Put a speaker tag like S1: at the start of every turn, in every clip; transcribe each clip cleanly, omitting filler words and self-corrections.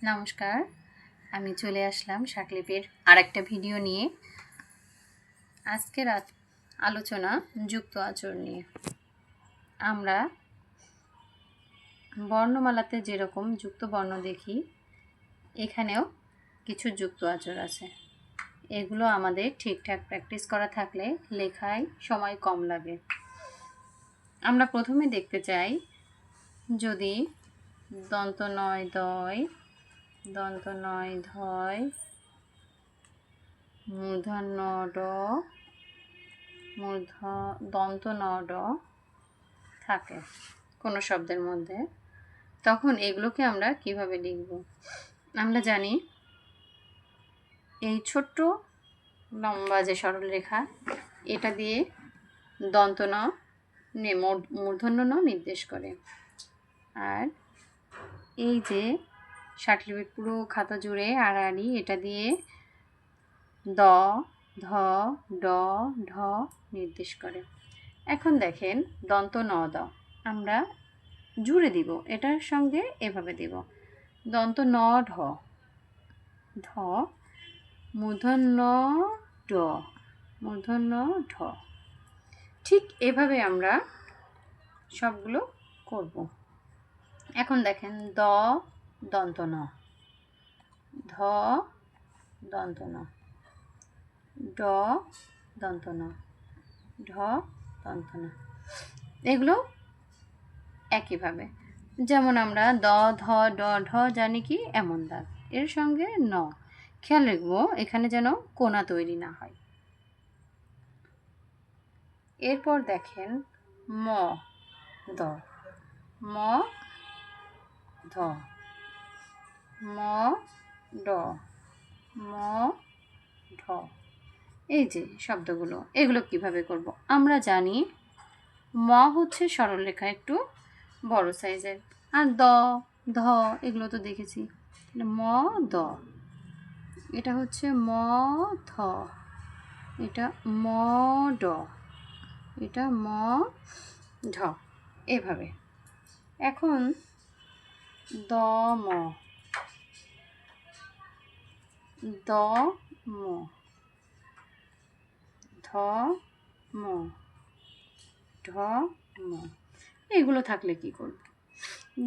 S1: নমস্কার, আমি চলে আসলাম শাকলিপির আরেকটা ভিডিও নিয়ে। আজকের আলোচনা যুক্ত আচর নিয়ে। আমরা বর্ণমালাতে যেরকম যুক্ত বর্ণ দেখি, এখানেও কিছু যুক্ত আচর আছে। এগুলো আমাদের ঠিকঠাক প্র্যাকটিস করা থাকলে লেখায় সময় কম লাগে। আমরা প্রথমে দেখতে চাই, যদি দন্ত নয় দয়, দন্ত নয় ধয়, মূর্ধন্য ড, দন্ত ন ড থাকে কোনো শব্দের মধ্যে, তখন এগুলোকে আমরা কিভাবে লিখব? আমরা জানি এই ছোট্ট লম্বা যে সরল রেখা, এটা দিয়ে দন্ত ন মূর্ধন্য ন নির্দেশ করে। আর এই যে শাকলিপির পুরো খাতা জুড়ে আড়াআড়ি, এটা দিয়ে দ, ধ, ড, ঢ নির্দেশ করে। এখন দেখেন দন্ত ন দ আমরা জুড়ে দিব, এটার সঙ্গে এভাবে দিব দন্ত ন ঢ, ধ, মূর্ধন্য ড, মূর্ধন্য ঢ। ঠিক এভাবে আমরা সবগুলো করব। এখন দেখেন দ দন্ত ন, ধ দন্ত ন, ড দন্ত ন, ঢ দন্ত ন। এগুলো একইভাবে, যেমন আমরা দ ধ ড ঢ জানি কি এমন দাগ, এর সঙ্গে ন। খেয়াল রাখবো এখানে যেন কোনা তৈরি না হয়। এরপর দেখেন ম দ, ম ধ, ম ড, ম ঢ। এই যে শব্দগুলো, এগুলো কিভাবে করব? আমরা জানি ম হচ্ছে সরলরেখা একটু বড় সাইজের, আর দ ধ এগুলো তো দেখেছি। ম দ, এটা হচ্ছে ম ধ, এটা ম ড, এটা ম ঢ, এভাবে। এখন দ ম, দ ম, ধ ম, ঢ ম। এগুলো থাকলে কি করব?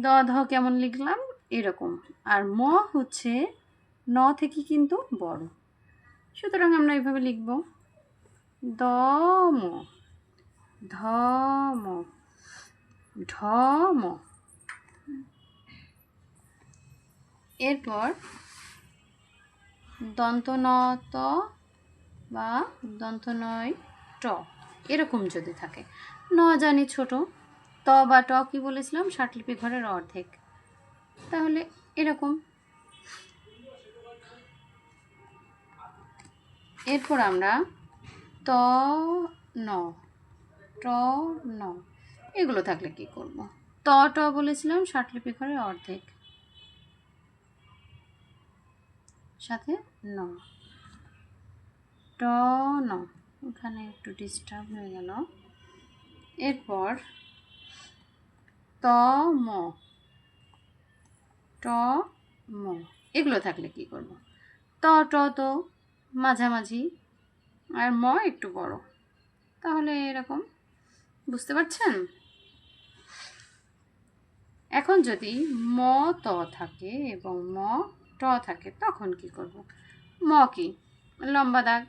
S1: দ ধ কেমন লিখলাম এরকম, আর ম হচ্ছে ন থেকে কিন্তু বড়, সুতরাং আমরা এভাবে লিখব দ ম, ধ ম, ঢ ম। এরপর দন্ত ন ত বা দন্ত নয় ট এরকম যদি থাকে, ন জানি ছোট, ত বা ট কি বলেছিলাম শাকলিপি ঘরের অর্ধেক, তাহলে এরকম। এরপর আমরা ত ন, ট ন এগুলো থাকলে কি করব? ত ট বলেছিলাম শাকলিপি ঘরের অর্ধেক, সাথে ন, ট ন, এখানে একটু ডিস্টার্ব হয়ে গেল। এরপর ত ম, ট ম এগুলো থাকলে কি করব? ত ট তো মাঝামাঝি, আর ম একটু বড়, তাহলে এরকম। বুঝতে পারছেন? এখন যদি ম ত থাকে এবং ম ট থাকে, তখন কি করব? ম কি লম্বা দাগ,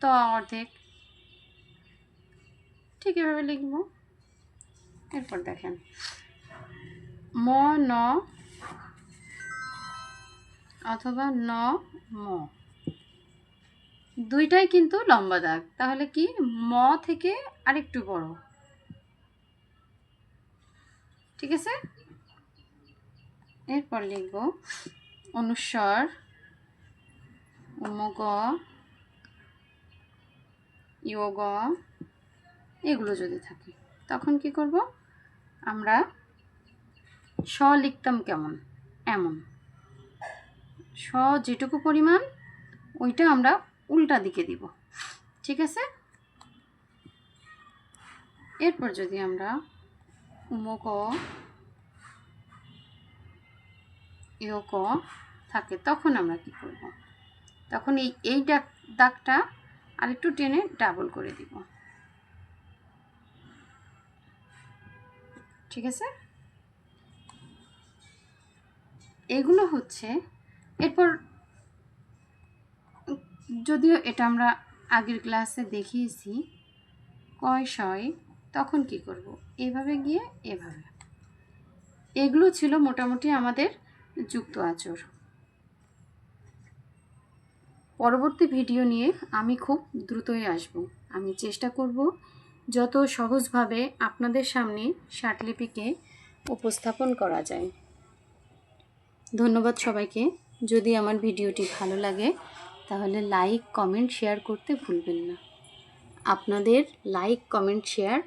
S1: ত অর্ধেক, ঠিক এভাবে লিখব। এরপর দেখেন ম ন অথবা ন ম, দুইটাই কিন্তু লম্বা দাগ, তাহলে কি ম থেকে আরেকটু বড়, ঠিক আছে? এরপর লিখব অনুস্বর, উমগ, ইয়োগ এগুলো যদি থাকে, তখন কি করব? আমরা স লিখতাম কেমন, এমন স যেটুকু পরিমাণ ওইটা আমরা উল্টা দিকে দিব, ঠিক আছে? এরপর যদি আমরা উমক, ইয়োক থাকে তখন আমরা কি করব, তখন এই দাগটা আরেকটু টেনে ডাবল করে দিব। ঠিক আছে, এগুলো হচ্ছে এরপর, যদিও এটা আমরা আগের ক্লাসে দেখিয়েছি কয় শয়, তখন কি করব, এভাবে গিয়ে এভাবে। এগুলো ছিল মোটামুটি আমাদের যুক্ত আঁচড়। পরবর্তী ভিডিও নিয়ে আমি খুব দ্রুতই আসব। আমি চেষ্টা করব যত সহজভাবে আপনাদের সামনে শার্টলিপিকে উপস্থাপন করা যায়। ধন্যবাদ সবাইকে। যদি আমার ভিডিওটি ভালো লাগে তাহলে লাইক, কমেন্ট, শেয়ার করতে ভুলবেন না। আপনাদের লাইক, কমেন্ট, শেয়ার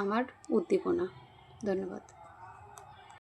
S1: আমার উদ্দীপনা। ধন্যবাদ।